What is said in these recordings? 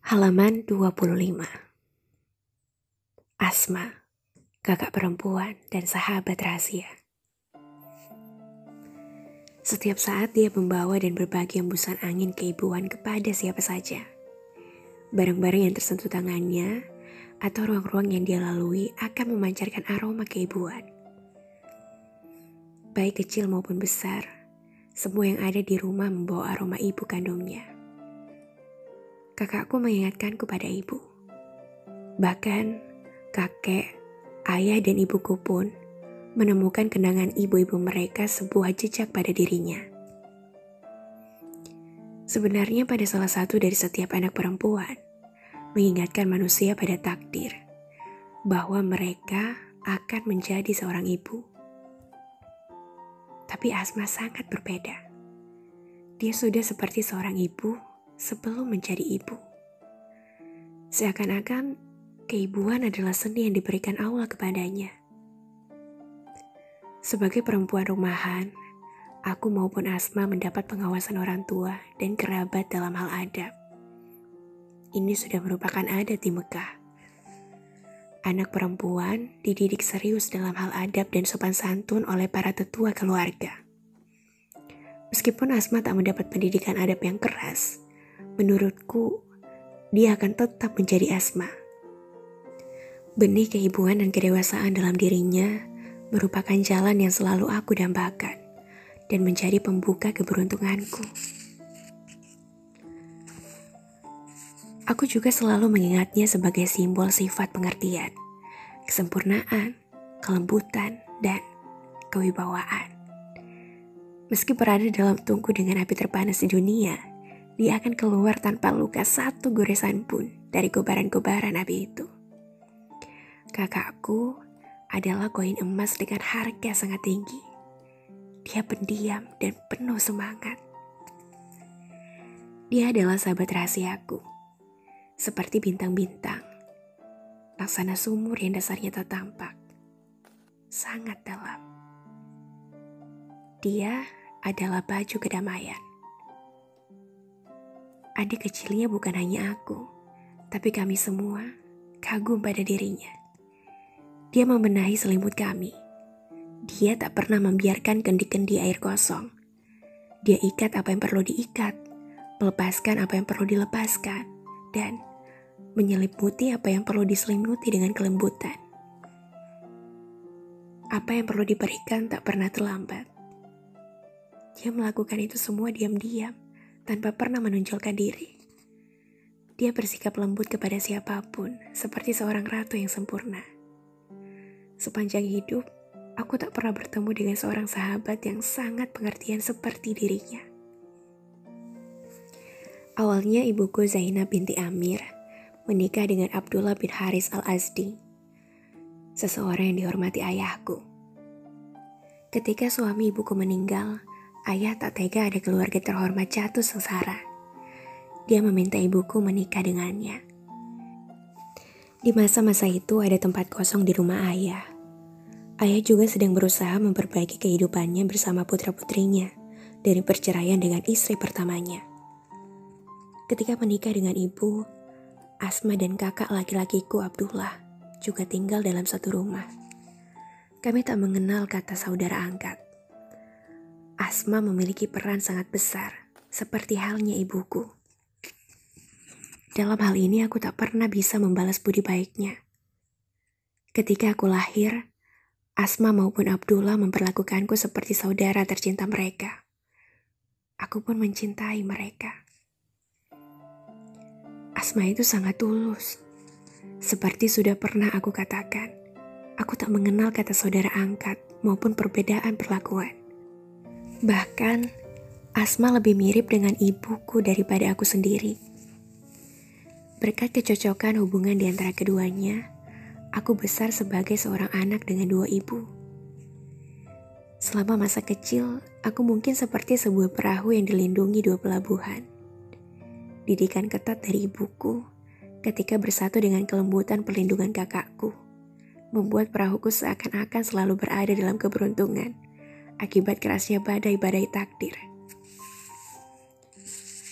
Halaman 25. Asma, kakak perempuan dan sahabat rahasia. Setiap saat dia membawa dan berbagi embusan angin keibuan kepada siapa saja. Barang-barang yang tersentuh tangannya atau ruang-ruang yang dia lalui akan memancarkan aroma keibuan. Baik kecil maupun besar, semua yang ada di rumah membawa aroma ibu kandungnya. Kakakku mengingatkanku pada ibu. Bahkan kakek, ayah dan ibuku pun menemukan kenangan ibu-ibu mereka sebuah jejak pada dirinya. Sebenarnya pada salah satu dari setiap anak perempuan, mengingatkan manusia pada takdir, bahwa mereka akan menjadi seorang ibu. Tapi Asma sangat berbeda. Dia sudah seperti seorang ibu sebelum menjadi ibu. Seakan-akan keibuan adalah seni yang diberikan Allah kepadanya. Sebagai perempuan rumahan, aku maupun Asma mendapat pengawasan orang tua dan kerabat dalam hal adab. Ini sudah merupakan adat di Mekah. Anak perempuan dididik serius dalam hal adab dan sopan santun oleh para tetua keluarga. Meskipun Asma tak mendapat pendidikan adab yang keras, menurutku dia akan tetap menjadi Asma. Benih keibuan dan kedewasaan dalam dirinya merupakan jalan yang selalu aku dambakan dan menjadi pembuka keberuntunganku. Aku juga selalu mengingatnya sebagai simbol sifat pengertian, kesempurnaan, kelembutan, dan kewibawaan. Meski berada dalam tungku dengan api terpanas di dunia, dia akan keluar tanpa luka satu goresan pun dari kobaran-kobaran api itu. Kakakku adalah koin emas dengan harga sangat tinggi. Dia pendiam dan penuh semangat. Dia adalah sahabat rahasiaku. Seperti bintang-bintang, laksana sumur yang dasarnya tak tampak, sangat dalam. Dia adalah baju kedamaian. Adik kecilnya bukan hanya aku, tapi kami semua kagum pada dirinya. Dia membenahi selimut kami. Dia tak pernah membiarkan kendi-kendi air kosong. Dia ikat apa yang perlu diikat, melepaskan apa yang perlu dilepaskan, dan menyelimuti apa yang perlu diselimuti dengan kelembutan. Apa yang perlu diberikan tak pernah terlambat. Dia melakukan itu semua diam-diam, tanpa pernah menonjolkan diri. Dia bersikap lembut kepada siapapun, seperti seorang ratu yang sempurna. Sepanjang hidup, aku tak pernah bertemu dengan seorang sahabat yang sangat pengertian seperti dirinya. Awalnya ibuku Zainab binti Amir menikah dengan Abdullah bin Haris al-Azdi, seseorang yang dihormati ayahku. Ketika suami ibuku meninggal, ayah tak tega ada keluarga terhormat jatuh sengsara. Dia meminta ibuku menikah dengannya. Di masa-masa itu ada tempat kosong di rumah ayah. Ayah juga sedang berusaha memperbaiki kehidupannya bersama putra-putrinya dari perceraian dengan istri pertamanya. Ketika menikah dengan ibu, Asma dan kakak laki-lakiku Abdullah juga tinggal dalam satu rumah. Kami tak mengenal kata saudara angkat. Asma memiliki peran sangat besar, seperti halnya ibuku. Dalam hal ini aku tak pernah bisa membalas budi baiknya. Ketika aku lahir, Asma maupun Abdullah memperlakukanku seperti saudara tercinta mereka. Aku pun mencintai mereka. Asma itu sangat tulus. Seperti sudah pernah aku katakan, aku tak mengenal kata saudara angkat maupun perbedaan perlakuan. Bahkan, Asma lebih mirip dengan ibuku daripada aku sendiri. Berkat kecocokan hubungan di antara keduanya, aku besar sebagai seorang anak dengan dua ibu. Selama masa kecil, aku mungkin seperti sebuah perahu yang dilindungi dua pelabuhan. Didikan ketat dari ibuku ketika bersatu dengan kelembutan perlindungan kakakku, membuat perahuku seakan-akan selalu berada dalam keberuntungan akibat kerasnya badai-badai takdir.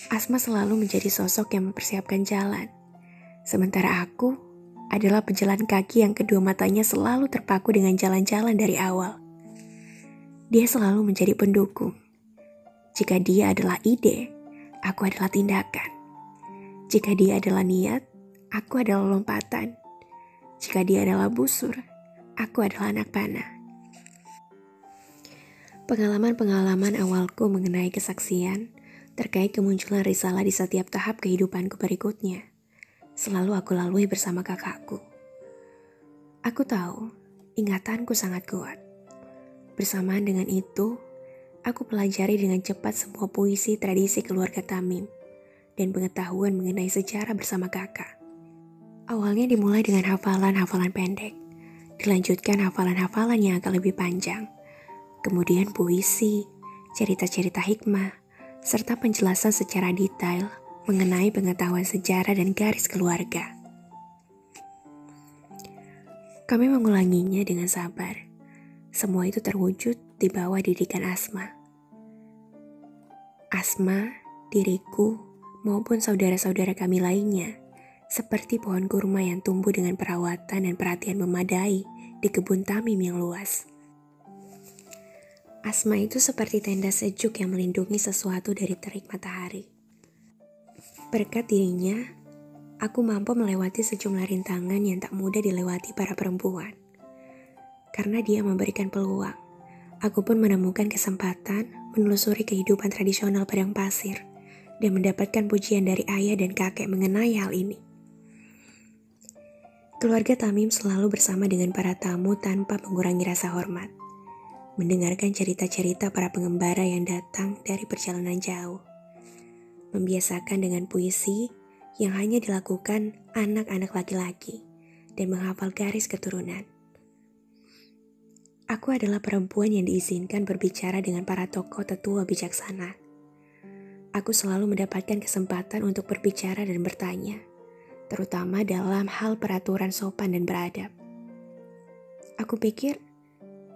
Asma selalu menjadi sosok yang mempersiapkan jalan Sementara aku adalah pejalan kaki yang kedua matanya selalu terpaku dengan jalan-jalan dari awal. Dia selalu menjadi pendukung. Jika dia adalah ide, aku adalah tindakan. Jika dia adalah niat, aku adalah lompatan. Jika dia adalah busur, aku adalah anak panah. Pengalaman-pengalaman awalku mengenai kesaksian terkait kemunculan risalah di setiap tahap kehidupanku berikutnya selalu aku lalui bersama kakakku. Aku tahu, ingatanku sangat kuat. Bersamaan dengan itu, aku pelajari dengan cepat semua puisi tradisi keluarga Tamim dan pengetahuan mengenai sejarah bersama kakak. Awalnya dimulai dengan hafalan-hafalan pendek, dilanjutkan hafalan-hafalan yang agak lebih panjang, kemudian puisi, cerita-cerita hikmah, serta penjelasan secara detail mengenai pengetahuan sejarah dan garis keluarga. Kami mengulanginya dengan sabar. Semua itu terwujud di bawah didikan Asma. Asma, diriku, maupun saudara-saudara kami lainnya, seperti pohon kurma yang tumbuh dengan perawatan dan perhatian memadai di kebun Tamim yang luas. Asma itu seperti tenda sejuk yang melindungi sesuatu dari terik matahari. Berkat dirinya, aku mampu melewati sejumlah rintangan yang tak mudah dilewati para perempuan. Karena dia memberikan peluang, aku pun menemukan kesempatan menelusuri kehidupan tradisional padang pasir dan mendapatkan pujian dari ayah dan kakek mengenai hal ini. Keluarga Tamim selalu bersama dengan para tamu tanpa mengurangi rasa hormat, mendengarkan cerita-cerita para pengembara yang datang dari perjalanan jauh, membiasakan dengan puisi yang hanya dilakukan anak-anak laki-laki dan menghafal garis keturunan. Aku adalah perempuan yang diizinkan berbicara dengan para tokoh tetua bijaksana. Aku selalu mendapatkan kesempatan untuk berbicara dan bertanya, terutama dalam hal peraturan sopan dan beradab. Aku pikir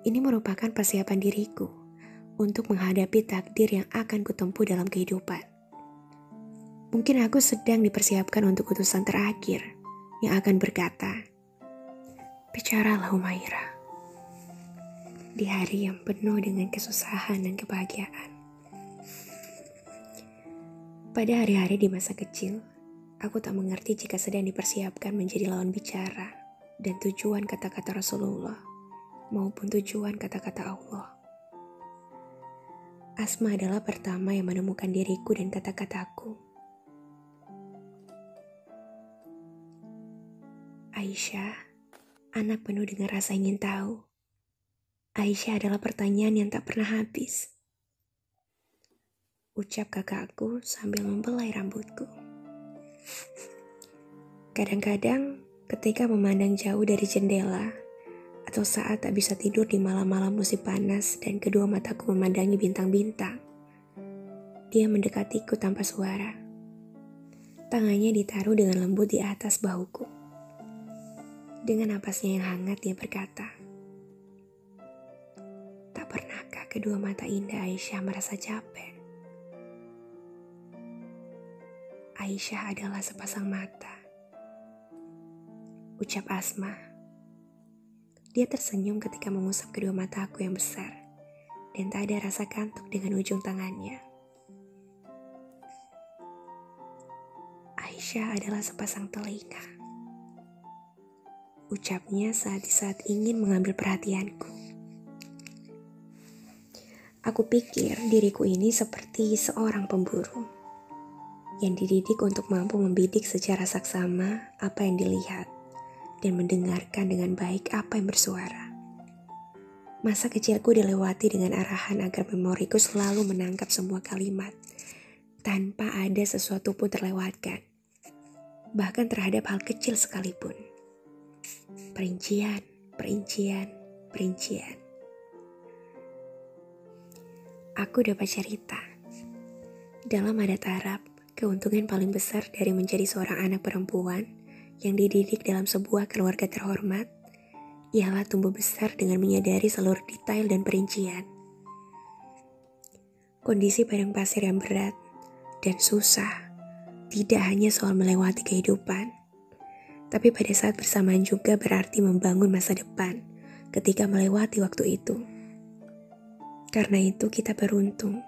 ini merupakan persiapan diriku untuk menghadapi takdir yang akan kutempuh dalam kehidupan. Mungkin aku sedang dipersiapkan untuk utusan terakhir yang akan berkata, "Bicaralah Humaira." Di hari yang penuh dengan kesusahan dan kebahagiaan. Pada hari-hari di masa kecil, aku tak mengerti jika sedang dipersiapkan menjadi lawan bicara dan tujuan kata-kata Rasulullah maupun tujuan kata-kata Allah. Asma adalah pertama yang menemukan diriku dan kata-kataku. Aisyah, anak penuh dengan rasa ingin tahu. Aisyah adalah pertanyaan yang tak pernah habis. Ucap kakakku sambil membelai rambutku. Kadang-kadang ketika memandang jauh dari jendela, atau saat tak bisa tidur di malam-malam musim panas dan kedua mataku memandangi bintang-bintang, dia mendekatiku tanpa suara. Tangannya ditaruh dengan lembut di atas bahuku. Dengan napasnya yang hangat dia berkata, "Tak pernahkah kedua mata indah Aisyah merasa capek?" Aisyah adalah sepasang mata, ucap Asma. Dia tersenyum ketika mengusap kedua mataku yang besar dan tak ada rasa kantuk dengan ujung tangannya. Aisyah adalah sepasang telinga, ucapnya saat ingin mengambil perhatianku. Aku pikir diriku ini seperti seorang pemburu yang dididik untuk mampu membidik secara saksama apa yang dilihat dan mendengarkan dengan baik apa yang bersuara. Masa kecilku dilewati dengan arahan agar memoriku selalu menangkap semua kalimat tanpa ada sesuatu pun terlewatkan, bahkan terhadap hal kecil sekalipun. Perincian, perincian, perincian. Aku dapat cerita. Dalam adat Arab, keuntungan paling besar dari menjadi seorang anak perempuan yang dididik dalam sebuah keluarga terhormat ialah tumbuh besar dengan menyadari seluruh detail dan perincian. Kondisi padang pasir yang berat dan susah tidak hanya soal melewati kehidupan, Tapi pada saat bersamaan juga berarti membangun masa depan ketika melewati waktu itu. Karena itu kita beruntung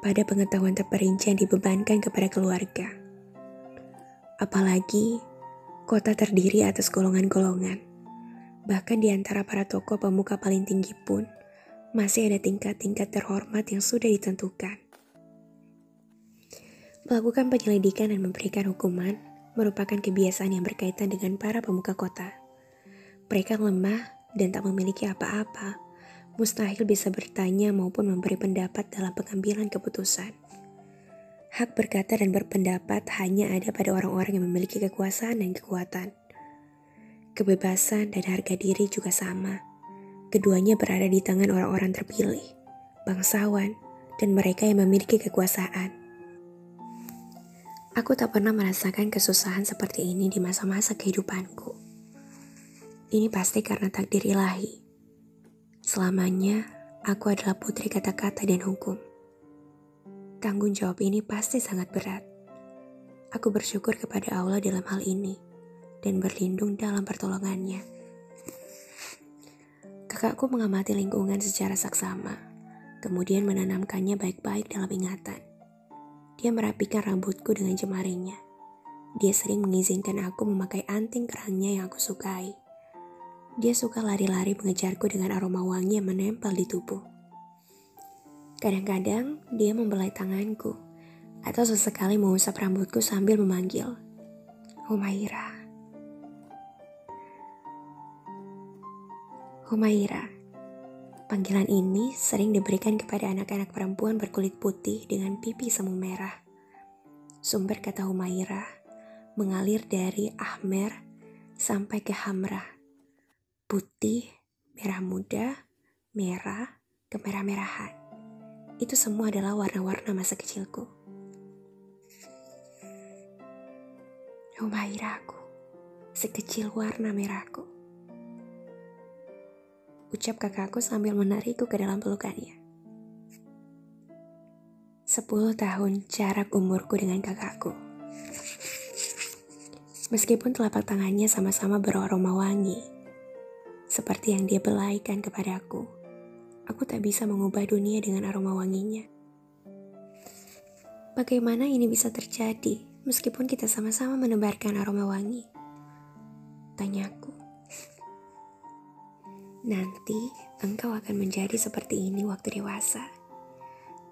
pada pengetahuan terperinci yang dibebankan kepada keluarga. Apalagi kota terdiri atas golongan-golongan. Bahkan di antara para tokoh pemuka paling tinggi pun masih ada tingkat-tingkat terhormat yang sudah ditentukan. Melakukan penyelidikan dan memberikan hukuman merupakan kebiasaan yang berkaitan dengan para pemuka kota. Mereka lemah dan tak memiliki apa-apa, mustahil bisa bertanya maupun memberi pendapat dalam pengambilan keputusan. Hak berkata dan berpendapat hanya ada pada orang-orang yang memiliki kekuasaan dan kekuatan. Kebebasan dan harga diri juga sama. Keduanya berada di tangan orang-orang terpilih, bangsawan, dan mereka yang memiliki kekuasaan. Aku tak pernah merasakan kesusahan seperti ini di masa-masa kehidupanku. Ini pasti karena takdir ilahi. Selamanya, aku adalah putri kata-kata dan hukum. Tanggung jawab ini pasti sangat berat. Aku bersyukur kepada Allah dalam hal ini dan berlindung dalam pertolongannya. Kakakku mengamati lingkungan secara saksama, kemudian menanamkannya baik-baik dalam ingatan. Dia merapikan rambutku dengan jemarinya. Dia sering mengizinkan aku memakai anting kerangnya yang aku sukai. Dia suka lari-lari mengejarku dengan aroma wangi yang menempel di tubuh. Kadang-kadang dia membelai tanganku atau sesekali mengusap rambutku sambil memanggil, Humaira. Humaira. Panggilan ini sering diberikan kepada anak-anak perempuan berkulit putih dengan pipi semu merah. Sumber kata Humaira mengalir dari ahmer sampai ke hamrah. Putih, merah muda, merah, kemerah-merahan. Itu semua adalah warna-warna masa kecilku. Humairaku, sekecil warna merahku. Ucap kakakku sambil menarikku ke dalam pelukannya. 10 tahun jarak umurku dengan kakakku. Meskipun telapak tangannya sama-sama beraroma wangi, seperti yang dia belaikan kepadaku, aku tak bisa mengubah dunia dengan aroma wanginya. Bagaimana ini bisa terjadi meskipun kita sama-sama menebarkan aroma wangi? Tanyaku. Nanti engkau akan menjadi seperti ini waktu dewasa.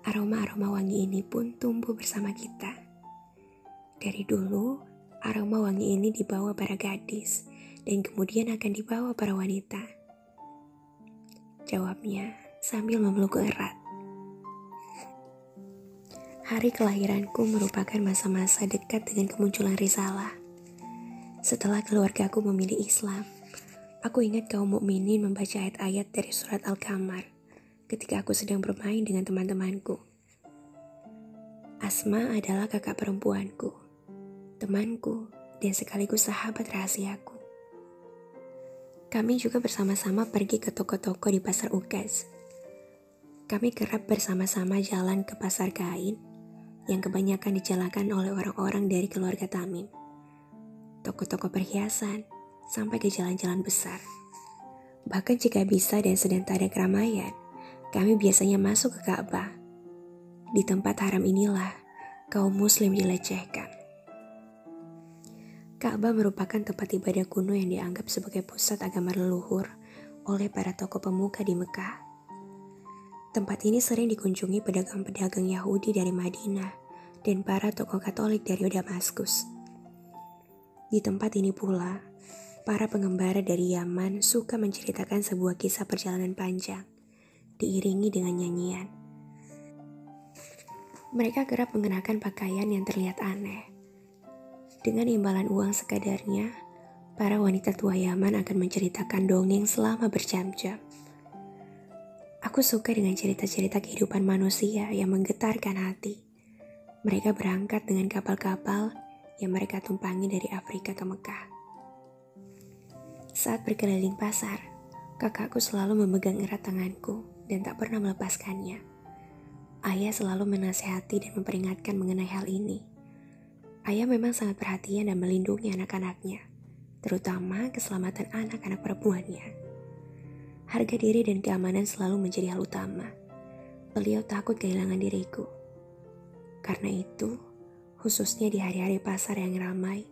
Aroma-aroma wangi ini pun tumbuh bersama kita. Dari dulu, aroma wangi ini dibawa para gadis dan kemudian akan dibawa para wanita. Jawabnya sambil memelukku erat. Hari kelahiranku merupakan masa-masa dekat dengan kemunculan risalah. Setelah keluargaku memilih Islam, aku ingat kaum mukminin membaca ayat-ayat dari surat Al-Qamar ketika aku sedang bermain dengan teman-temanku. Asma adalah kakak perempuanku, temanku, dan sekaligus sahabat rahasiaku. Kami juga bersama-sama pergi ke toko-toko di pasar Ukaz. Kami kerap bersama-sama jalan ke pasar kain yang kebanyakan dijalankan oleh orang-orang dari keluarga Tamim. Toko-toko perhiasan, sampai ke jalan-jalan besar. Bahkan jika bisa dan sedang tak ada keramaian, kami biasanya masuk ke Ka'bah. Di tempat haram inilah kaum muslim dilecehkan. Ka'bah merupakan tempat ibadah kuno yang dianggap sebagai pusat agama leluhur oleh para tokoh pemuka di Mekah. Tempat ini sering dikunjungi pedagang-pedagang Yahudi dari Madinah dan para tokoh Katolik dari Damaskus. Di tempat ini pula, para pengembara dari Yaman suka menceritakan sebuah kisah perjalanan panjang, diiringi dengan nyanyian. Mereka kerap mengenakan pakaian yang terlihat aneh. Dengan imbalan uang sekadarnya, para wanita tua Yaman akan menceritakan dongeng selama berjam-jam. Aku suka dengan cerita-cerita kehidupan manusia yang menggetarkan hati. Mereka berangkat dengan kapal-kapal yang mereka tumpangi dari Afrika ke Mekah. Saat berkeliling pasar, kakakku selalu memegang erat tanganku dan tak pernah melepaskannya. Ayah selalu menasehati dan memperingatkan mengenai hal ini. Ayah memang sangat perhatian dan melindungi anak-anaknya, terutama keselamatan anak-anak perempuannya. Harga diri dan keamanan selalu menjadi hal utama. Beliau takut kehilangan diriku. Karena itu, khususnya di hari-hari pasar yang ramai,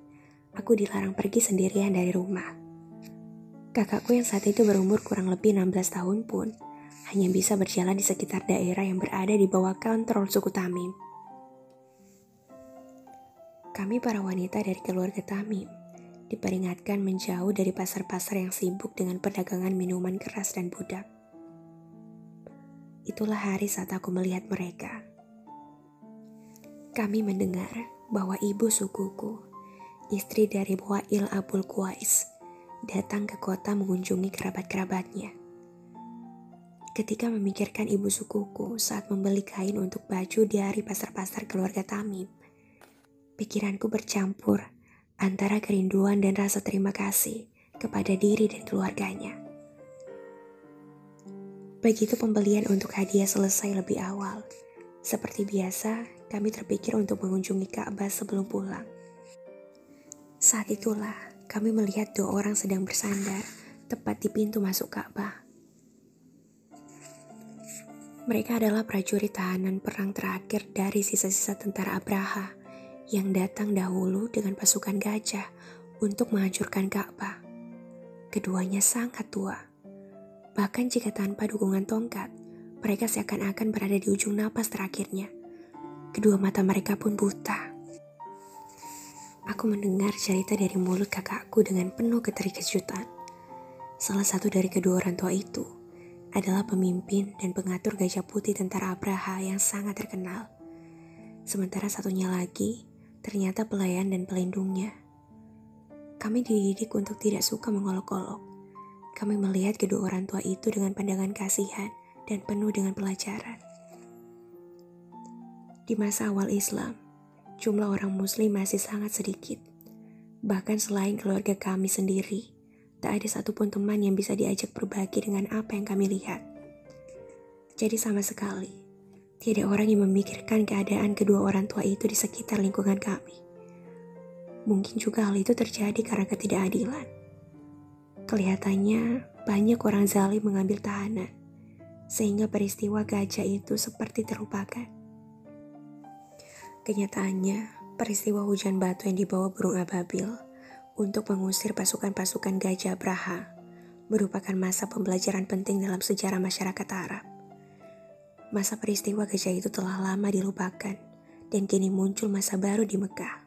aku dilarang pergi sendirian dari rumah. Kakakku yang saat itu berumur kurang lebih 16 tahun pun hanya bisa berjalan di sekitar daerah yang berada di bawah kontrol suku Tamim. Kami para wanita dari keluarga Tamim diperingatkan menjauh dari pasar-pasar yang sibuk dengan perdagangan minuman keras dan budak. Itulah hari saat aku melihat mereka. Kami mendengar bahwa ibu sukuku, istri dari Wail Abul Qais, datang ke kota mengunjungi kerabat-kerabatnya. Ketika memikirkan ibu sukuku saat membeli kain untuk baju dari pasar-pasar keluarga Tamim, pikiranku bercampur antara kerinduan dan rasa terima kasih kepada diri dan keluarganya. Begitu pembelian untuk hadiah selesai lebih awal, seperti biasa kami terpikir untuk mengunjungi Ka'bah sebelum pulang. Saat itulah kami melihat 2 orang sedang bersandar tepat di pintu masuk Ka'bah. Mereka adalah prajurit tahanan perang terakhir dari sisa-sisa tentara Abraha yang datang dahulu dengan pasukan gajah untuk menghancurkan Ka'bah. Keduanya sangat tua. Bahkan jika tanpa dukungan tongkat, mereka seakan-akan berada di ujung napas terakhirnya. Kedua mata mereka pun buta. Aku mendengar cerita dari mulut kakakku dengan penuh keterkejutan. Salah satu dari kedua orang tua itu adalah pemimpin dan pengatur gajah putih tentara Abraha yang sangat terkenal. Sementara satunya lagi ternyata pelayan dan pelindungnya. Kami dididik untuk tidak suka mengolok-olok. Kami melihat kedua orang tua itu dengan pandangan kasihan dan penuh dengan pelajaran. Di masa awal Islam, jumlah orang muslim masih sangat sedikit. Bahkan selain keluarga kami sendiri, tak ada satupun teman yang bisa diajak berbagi dengan apa yang kami lihat. Jadi sama sekali, tidak orang yang memikirkan keadaan kedua orang tua itu di sekitar lingkungan kami. Mungkin juga hal itu terjadi karena ketidakadilan. Kelihatannya banyak orang zalim mengambil tahanan, sehingga peristiwa gajah itu seperti terlupakan. Kenyataannya, peristiwa hujan batu yang dibawa burung ababil untuk mengusir pasukan-pasukan gajah Abraha merupakan masa pembelajaran penting dalam sejarah masyarakat Arab. Masa peristiwa gajah itu telah lama dilupakan dan kini muncul masa baru di Mekah.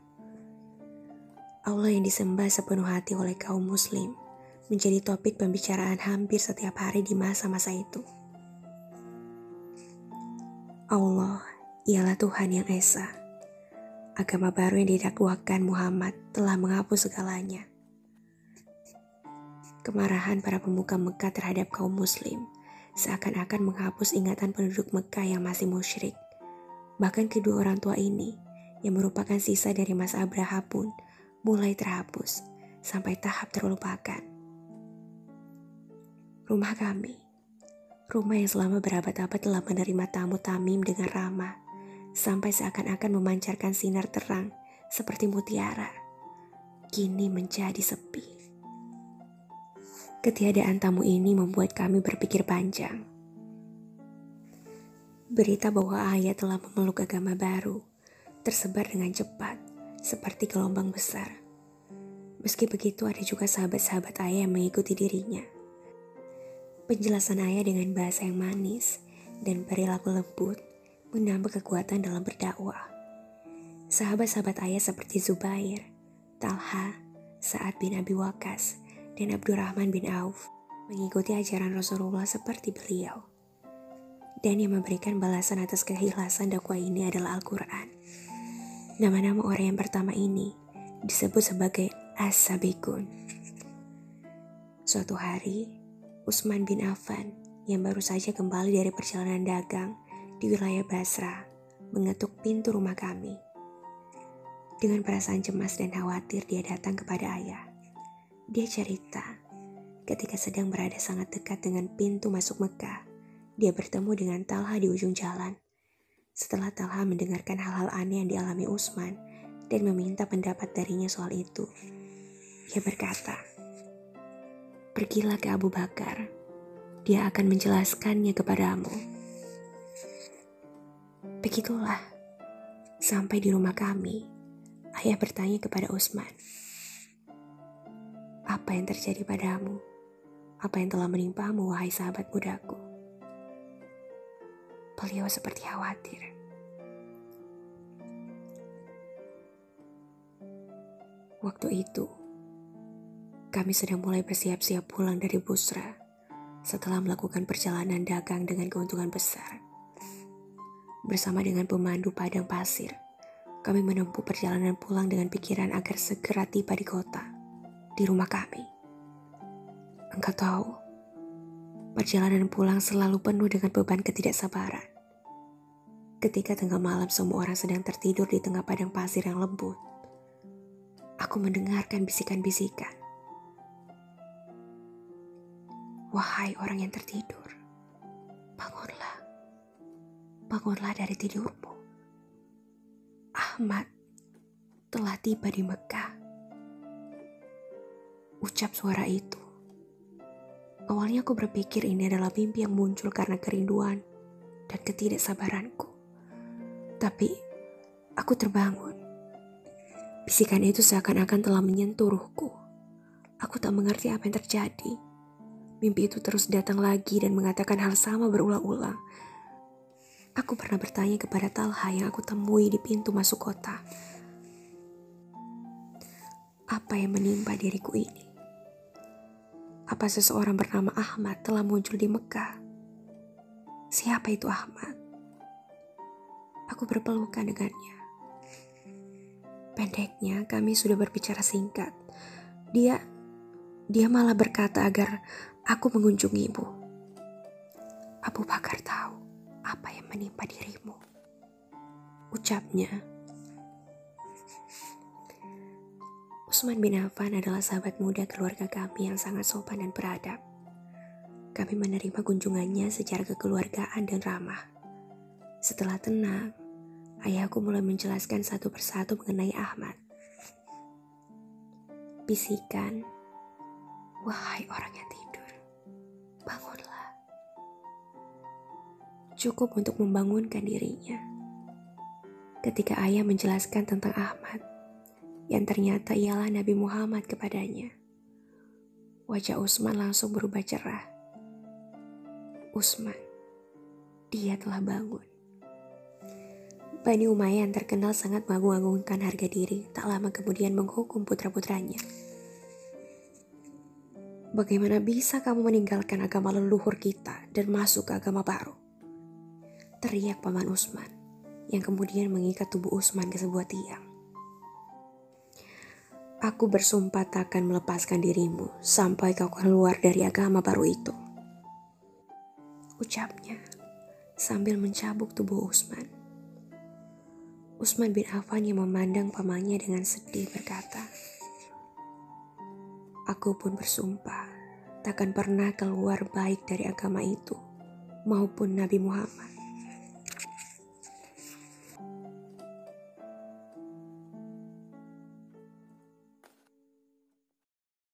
Allah yang disembah sepenuh hati oleh kaum muslim menjadi topik pembicaraan hampir setiap hari di masa-masa itu. Allah ialah Tuhan yang Esa. Agama baru yang didakwakan Muhammad telah menghapus segalanya. Kemarahan para pemuka Mekah terhadap kaum muslim seakan-akan menghapus ingatan penduduk Mekah yang masih musyrik. Bahkan kedua orang tua ini, yang merupakan sisa dari masa Abraha pun, mulai terhapus sampai tahap terlupakan. Rumah kami, rumah yang selama berabad-abad telah menerima tamu Tamim dengan ramah, sampai seakan-akan memancarkan sinar terang seperti mutiara, kini menjadi sepi. Ketiadaan tamu ini membuat kami berpikir panjang. Berita bahwa ayah telah memeluk agama baru tersebar dengan cepat, seperti gelombang besar. Meski begitu, ada juga sahabat-sahabat ayah yang mengikuti dirinya. Penjelasan ayah dengan bahasa yang manis dan perilaku lembut menambah kekuatan dalam berdakwah. Sahabat-sahabat ayah seperti Zubair, Talha, Sa'ad bin Abi Waqqas, dan Abdurrahman bin Auf mengikuti ajaran Rasulullah seperti beliau. Dan yang memberikan balasan atas keikhlasan dakwah ini adalah Al-Quran. Nama-nama orang yang pertama ini disebut sebagai As-Sabiqun. Suatu hari, Utsman bin Affan yang baru saja kembali dari perjalanan dagang di wilayah Basra mengetuk pintu rumah kami. Dengan perasaan cemas dan khawatir dia datang kepada ayah. Dia cerita, ketika sedang berada sangat dekat dengan pintu masuk Mekah, dia bertemu dengan Talha di ujung jalan. Setelah Talha mendengarkan hal-hal aneh yang dialami Utsman dan meminta pendapat darinya soal itu. Ia berkata, "Pergilah ke Abu Bakar, dia akan menjelaskannya kepadamu." Begitulah, sampai di rumah kami, ayah bertanya kepada Utsman, "Apa yang terjadi padamu? Apa yang telah menimpamu, wahai sahabat mudaku?" Beliau seperti khawatir. Waktu itu, kami sedang mulai bersiap-siap pulang dari Busra setelah melakukan perjalanan dagang dengan keuntungan besar. Bersama dengan pemandu padang pasir, kami menempuh perjalanan pulang dengan pikiran agar segera tiba di kota, di rumah kami. Engkau tahu, perjalanan pulang selalu penuh dengan beban ketidaksabaran. Ketika tengah malam semua orang sedang tertidur di tengah padang pasir yang lembut, aku mendengarkan bisikan-bisikan. "Wahai orang yang tertidur, bangunlah. Bangunlah dari tidurmu. Ahmad telah tiba di Mekah." Ucap suara itu. Awalnya aku berpikir ini adalah mimpi yang muncul karena kerinduan dan ketidaksabaranku. Tapi aku terbangun. Bisikan itu seakan-akan telah menyentuh ruhku. Aku tak mengerti apa yang terjadi. Mimpi itu terus datang lagi dan mengatakan hal sama berulang-ulang. Aku pernah bertanya kepada Talha yang aku temui di pintu masuk kota, apa yang menimpa diriku ini? Apa seseorang bernama Ahmad telah muncul di Mekah? Siapa itu Ahmad? Aku berpelukan dengannya. Pendeknya, kami sudah berbicara singkat. Dia malah berkata agar aku mengunjungimu. Abu Bakar tahu apa yang menimpa dirimu, ucapnya. Utsman bin Affan adalah sahabat muda keluarga kami yang sangat sopan dan beradab. Kami menerima kunjungannya secara kekeluargaan dan ramah. Setelah tenang, ayahku mulai menjelaskan satu persatu mengenai Ahmad. Bisikan, "Wahai orang yang tidur, bangunlah." Cukup untuk membangunkan dirinya. Ketika ayah menjelaskan tentang Ahmad, yang ternyata ialah Nabi Muhammad kepadanya, wajah Utsman langsung berubah cerah. Utsman, dia telah bangun. Bani Umayyah yang terkenal sangat mengagung-agungkan harga diri, tak lama kemudian menghukum putra-putranya. "Bagaimana bisa kamu meninggalkan agama leluhur kita dan masuk ke agama baru?" teriak paman Utsman, yang kemudian mengikat tubuh Utsman ke sebuah tiang. "Aku bersumpah takkan melepaskan dirimu sampai kau keluar dari agama baru itu," ucapnya sambil mencabuk tubuh Utsman. Utsman bin Affan yang memandang pamannya dengan sedih berkata, "Aku pun bersumpah takkan pernah keluar baik dari agama itu maupun Nabi Muhammad."